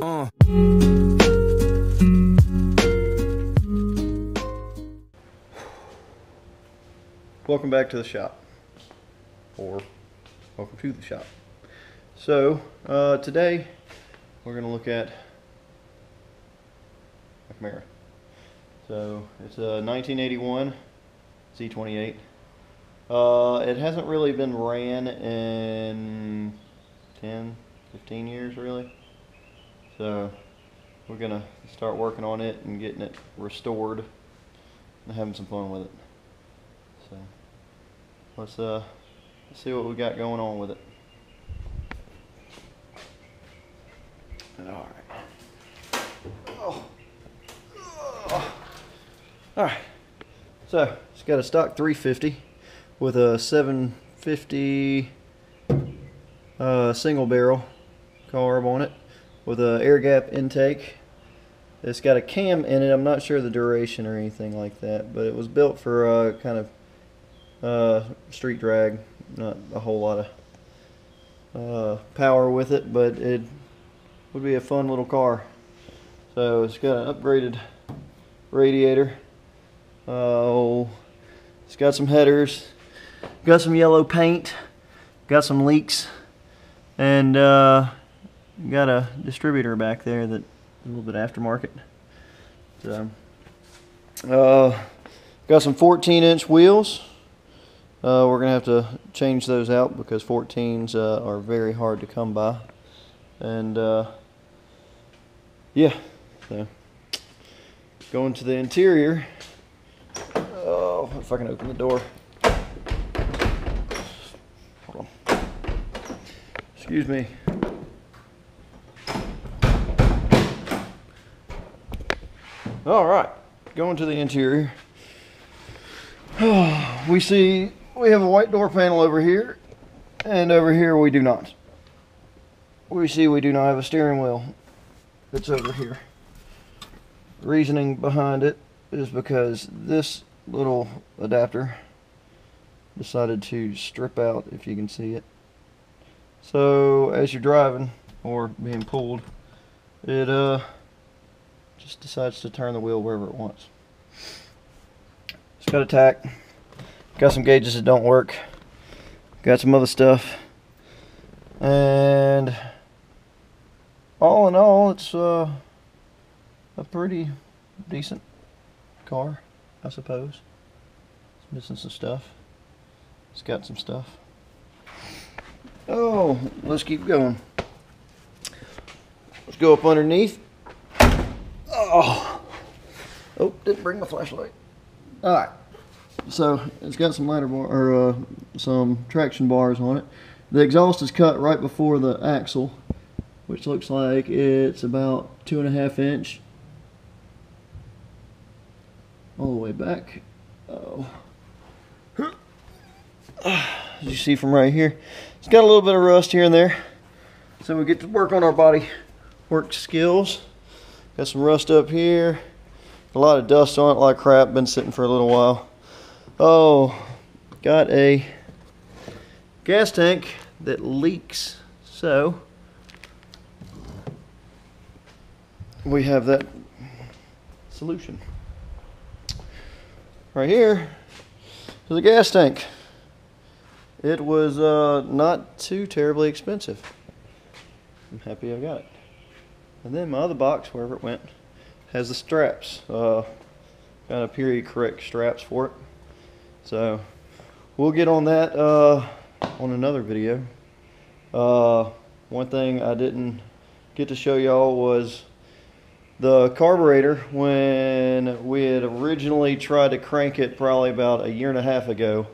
Welcome back to the shop, or welcome to the shop. So today we're going to look at a Camaro. So it's a 1981 Z28. It hasn't really been ran in 10, 15 years really. So we're going to start working on it and getting it restored and having some fun with it. So let's see what we got going on with it. All right. All right. So it's got a stock 350 with a 750 single barrel carb on it with a air gap intake. It's got a cam in it. I'm not sure the duration or anything like that, but it was built for kind of street drag, not a whole lot of power with it, but it would be a fun little car. So it's got an upgraded radiator. It's got some headers, got some yellow paint, got some leaks, and got a distributor back there that a little bit aftermarket. So got some 14-inch wheels. We're gonna have to change those out because 14s are very hard to come by, and yeah. So going to the interior. Oh, if I can open the door. Hold on. Excuse me. All right, going to the interior. We have a white door panel over here, and over here we do not. We do not have a steering wheel. It's over here. Reasoning behind it is because this little adapter decided to strip out, if you can see it. So as you're driving or being pulled, it just decides to turn the wheel wherever it wants. It's got a tack. Got some gauges that don't work. Got some other stuff. And all in all, it's a pretty decent car, I suppose. It's missing some stuff. It's got some stuff. Oh, let's keep going. Let's go up underneath. Oh, didn't bring my flashlight. All right. So it's got some ladder bar or some traction bars on it. The exhaust is cut right before the axle, which looks like it's about 2.5 inch all the way back. Oh, as you see from right here, it's got a little bit of rust here and there. So we get to work on our body work skills. Got some rust up here, a lot of dust on it like crap, been sitting for a little while. Oh, got a gas tank that leaks, so we have that solution. Right here is a gas tank. It was not too terribly expensive. I'm happy I got it. And then my other box, wherever it went, has the straps. Kind of period correct straps for it. So we'll get on that on another video. One thing I didn't get to show y'all was the carburetor. When we had originally tried to crank it probably about 1.5 years ago,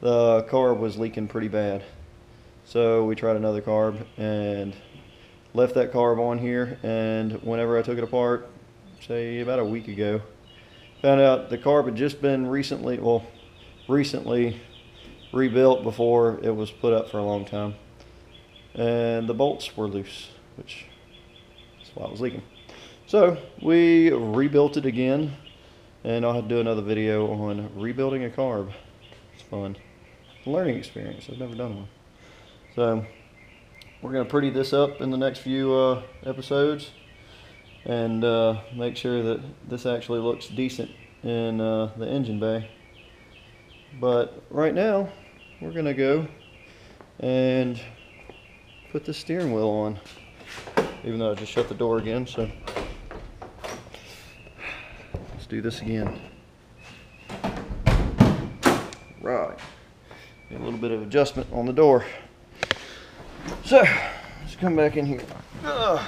the carb was leaking pretty bad. So we tried another carb and left that carb on here, and whenever I took it apart, say about a week ago, found out the carb had just been recently rebuilt before it was put up for a long time, and the bolts were loose, which is why it was leaking. So we rebuilt it again, and I'll have to do another video on rebuilding a carb. It's fun. Learning experience. I've never done one. So we're going to pretty this up in the next few episodes, and make sure that this actually looks decent in the engine bay. But right now we're gonna go and put the steering wheel on, even though I just shut the door again. So let's do this again. Right, a little bit of adjustment on the door. So let's come back in here. Oh,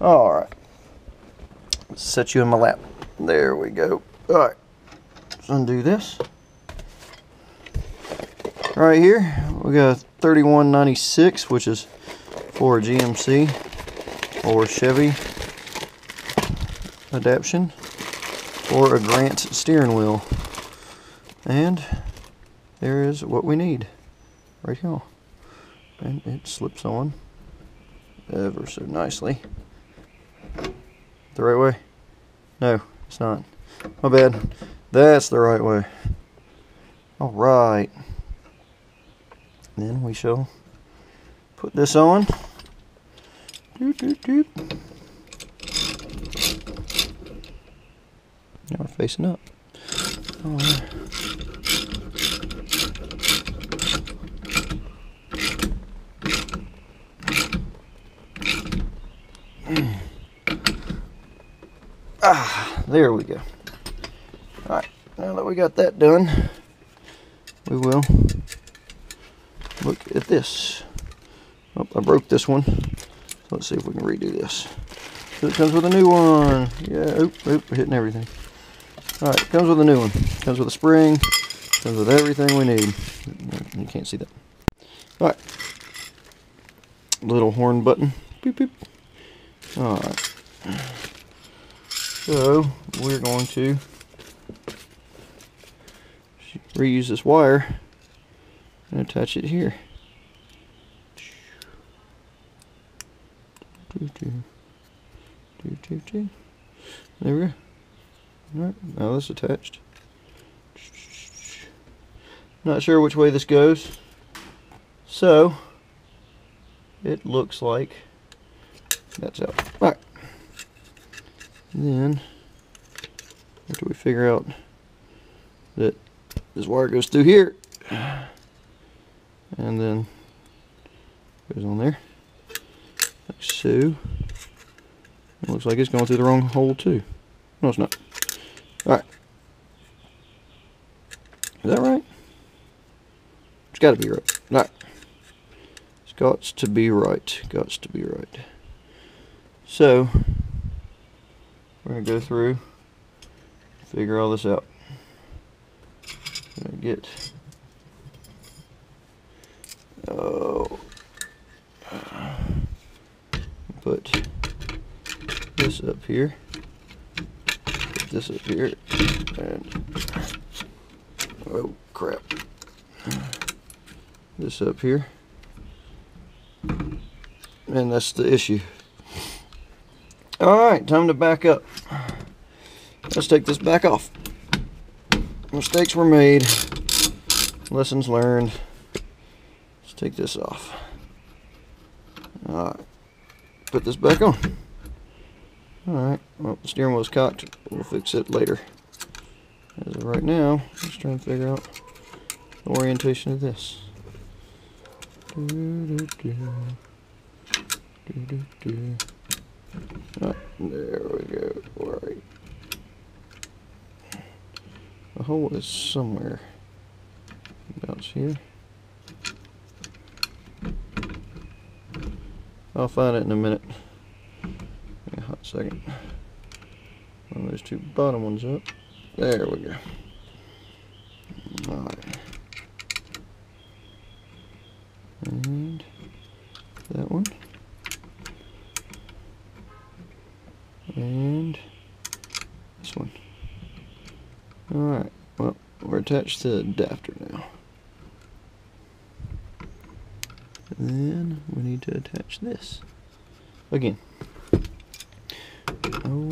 all right. Let's set you in my lap. There we go. All right, let's undo this. Right here we got a 3196, which is for a GMC or Chevy adaptation, or a Grant steering wheel. And there is what we need right here. And it slips on ever so nicely. The right way? No, it's not. My bad. That's the right way. Alright. Then we shall put this on. Doop, doop, doop. Now we're facing up. Alright. There we go. Alright, now that we got that done, we will look at this. Oh, I broke this one. So let's see if we can redo this. So it comes with a new one. Yeah, oop, we're hitting everything. Alright, it comes with a new one. It comes with a spring. It comes with everything we need. You can't see that. Alright. Little horn button. Beep, beep. Alright. So we're going to reuse this wire and attach it here. There we go. Alright, now this attached. Not sure which way this goes, so it looks like that's out. Alright. Then, after we figure out that this wire goes through here, and then goes on there, like so. It looks like it's going through the wrong hole too. No, it's not. Alright. Is that right? It's got to be right. Alright. It's got to be right. Got to be right. So, we're going to go through, figure all this out. I'm going to get, put this up here, put this up here, and, oh crap, this up here, and that's the issue. Alright, time to back up. Let's take this back off. Mistakes were made. Lessons learned. Let's take this off. Alright. Put this back on. Alright. Well, the steering wheel's cocked. We'll fix it later. As of right now, let's try and figure out the orientation of this. Oh, there we go. Alright. The hole is somewhere about here. I'll find it in a minute. Give me a hot second. One of those two bottom ones up. There we go. Alright. And that one. And this one. Alright, well, we're attached to the adapter now. And then we need to attach this. Again. Oh.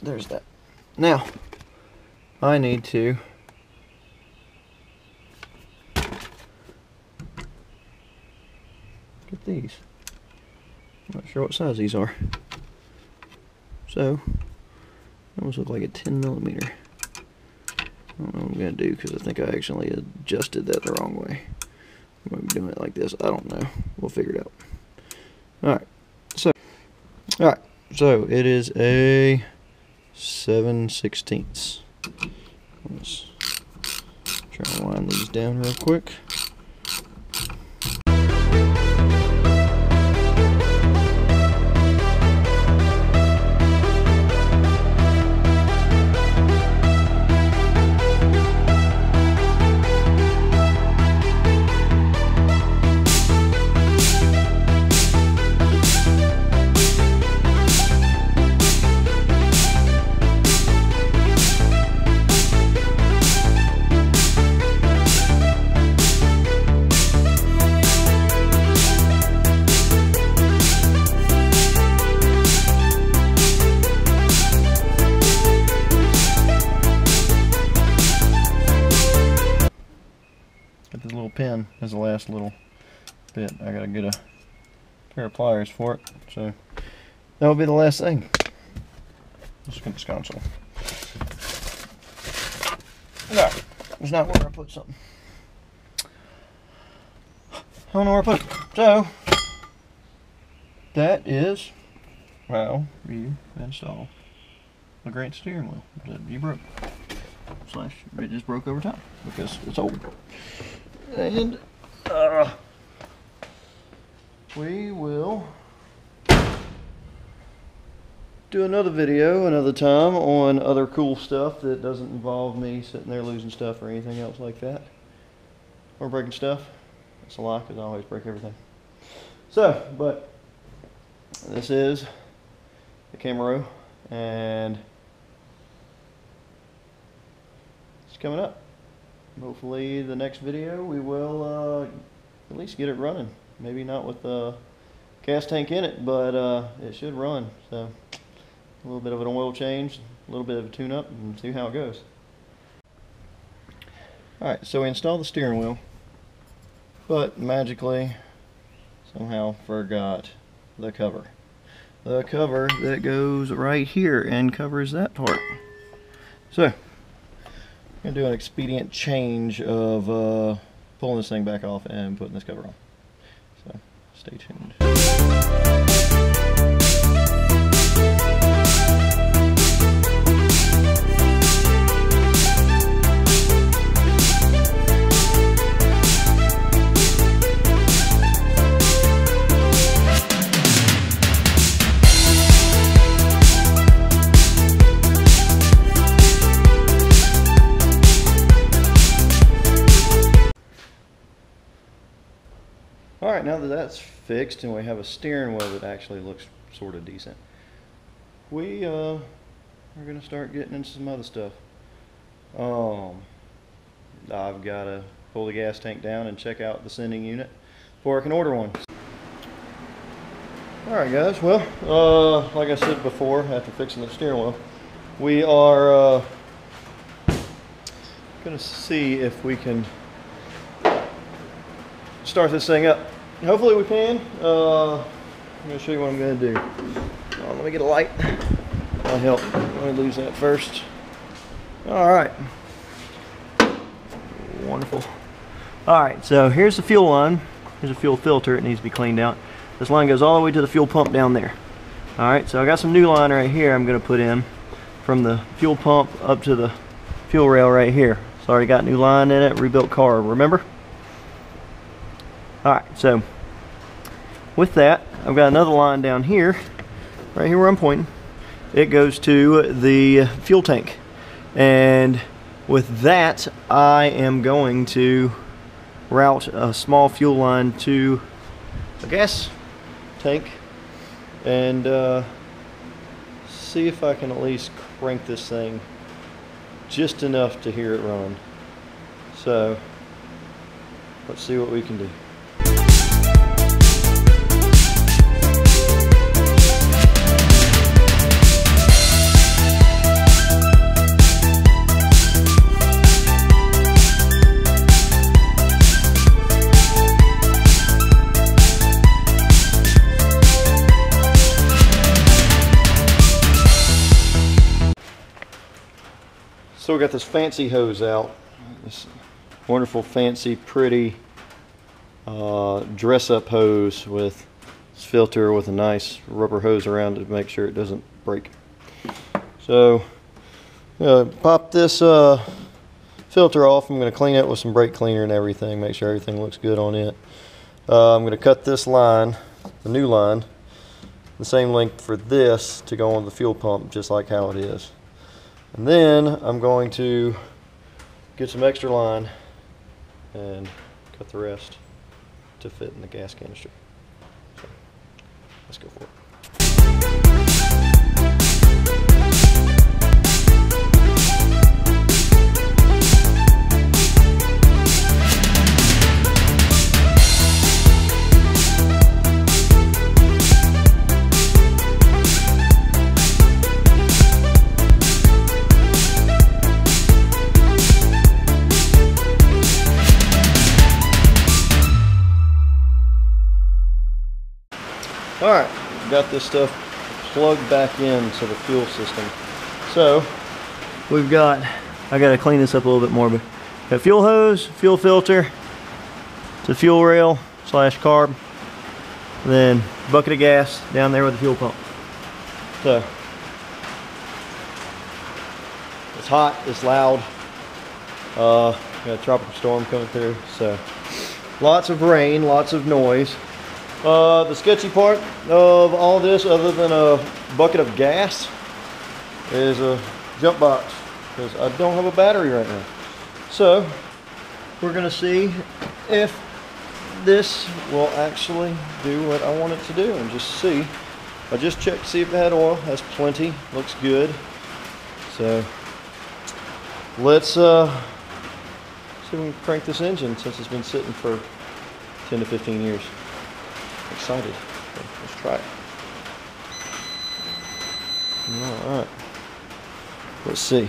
there's that. Now, I need to get these. I'm not sure what size these are. So, they almost look like a 10mm. I don't know what I'm going to do because I think I actually adjusted that the wrong way. I'm going to be doing it like this. I don't know. We'll figure it out. Alright, so it is a 7/16. Let's try and wind these down real quick. Got this little pin as the last little bit. I gotta get a pair of pliers for it, so that will be the last thing. Let's get this console. No, it's not where I put something. I don't know where I put it. So that is how you install a great steering wheel that you broke. Slash, it just broke over time because it's old. And we will do another video another time on other cool stuff that doesn't involve me sitting there losing stuff or anything else like that, or breaking stuff. That's a lie, because I always break everything. So, but this is the Camaro, and it's coming up. Hopefully the next video we will at least get it running. Maybe not with the gas tank in it, but it should run. So a little bit of an oil change, a little bit of a tune-up, and see how it goes. Alright, so we installed the steering wheel, but magically somehow forgot the cover. The cover that goes right here and covers that part. So I'm going to do an expedient change of pulling this thing back off and putting this cover on. So stay tuned. Alright, now that that's fixed and we have a steering wheel that actually looks sort of decent, we are going to start getting into some other stuff. I've got to pull the gas tank down and check out the sending unit before I can order one. Alright guys, well, like I said before, after fixing the steering wheel, we are going to see if we can start this thing up. Hopefully we can. I'm going to show you what I'm going to do. Let me get a light. That'll help. Let me lose that first. Alright. Wonderful. Alright, so here's the fuel line. Here's a fuel filter. It needs to be cleaned out. This line goes all the way to the fuel pump down there. Alright, so I got some new line right here I'm going to put in from the fuel pump up to the fuel rail right here. It's already got new line in it, rebuilt carb, remember? Alright, so with that, I've got another line down here, right here where I'm pointing. It goes to the fuel tank. And with that, I am going to route a small fuel line to a gas tank and see if I can at least crank this thing just enough to hear it run. So let's see what we can do. So we got this fancy hose out. This wonderful, fancy, pretty dress-up hose with this filter with a nice rubber hose around it to make sure it doesn't break. So pop this filter off. I'm going to clean it with some brake cleaner and everything, make sure everything looks good on it. I'm going to cut this line, the new line, the same length for this to go on the fuel pump, just like how it is. And then I'm going to get some extra line and cut the rest to fit in the gas canister. So, let's go for it. Alright, got this stuff plugged back into the fuel system. So, I got to clean this up a little bit more, but got fuel hose, fuel filter, to fuel rail / carb, and then bucket of gas down there with the fuel pump. So, it's hot, it's loud, got a tropical storm coming through, so lots of rain, lots of noise. The sketchy part of all this, other than a bucket of gas, is a jump box, because I don't have a battery right now. So we're going to see if this will actually do what I want it to do, and just see. I just checked to see if it had oil. Has plenty, looks good. So let's see if we can crank this engine, since it's been sitting for 10 to 15 years. Excited. Okay, let's try it. All right. Let's see.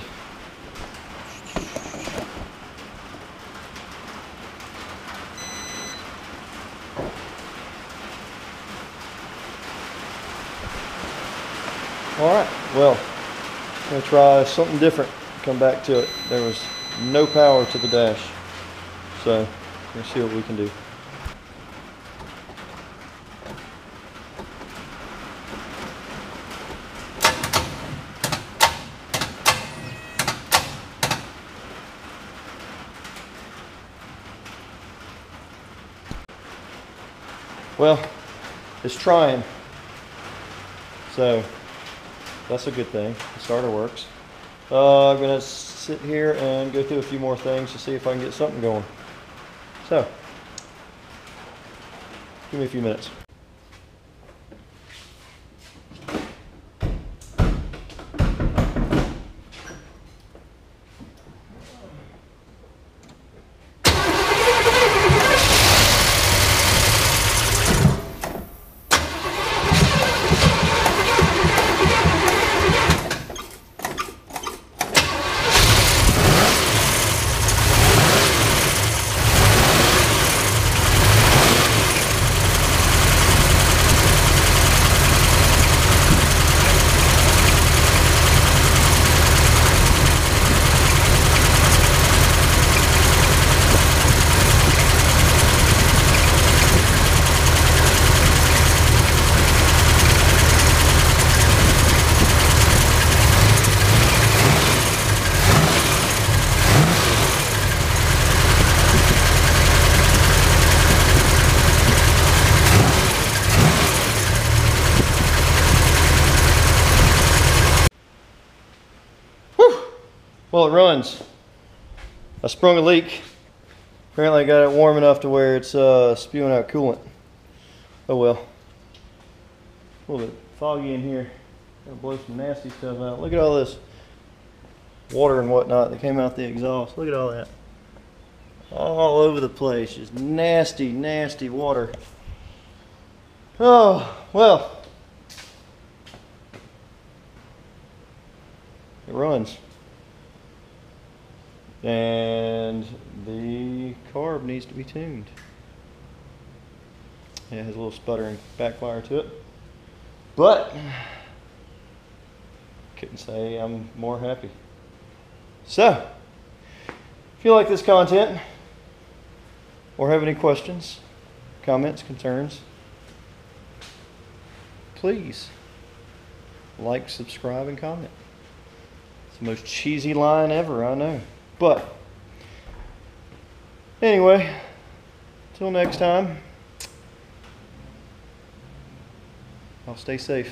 All right. Well, I'm gonna try something different. Come back to it. There was no power to the dash, so let's see what we can do. Well, it's trying, so that's a good thing. The starter works. I'm going to sit here and go through a few more things to see if I can get something going. So, give me a few minutes. Well, it runs. I sprung a leak. Apparently I got it warm enough to where it's spewing out coolant. Oh well. A little bit foggy in here. Gotta blow some nasty stuff out. Look at all this water and whatnot that came out the exhaust. Look at all that. All over the place. Just nasty, nasty water. Oh, well. It runs. And the carb needs to be tuned. It has a little sputtering backfire to it, but couldn't say I'm more happy. So, if you like this content or have any questions, comments, concerns, please like, subscribe, and comment. It's the most cheesy line ever, I know. But anyway, till next time, I'll stay safe.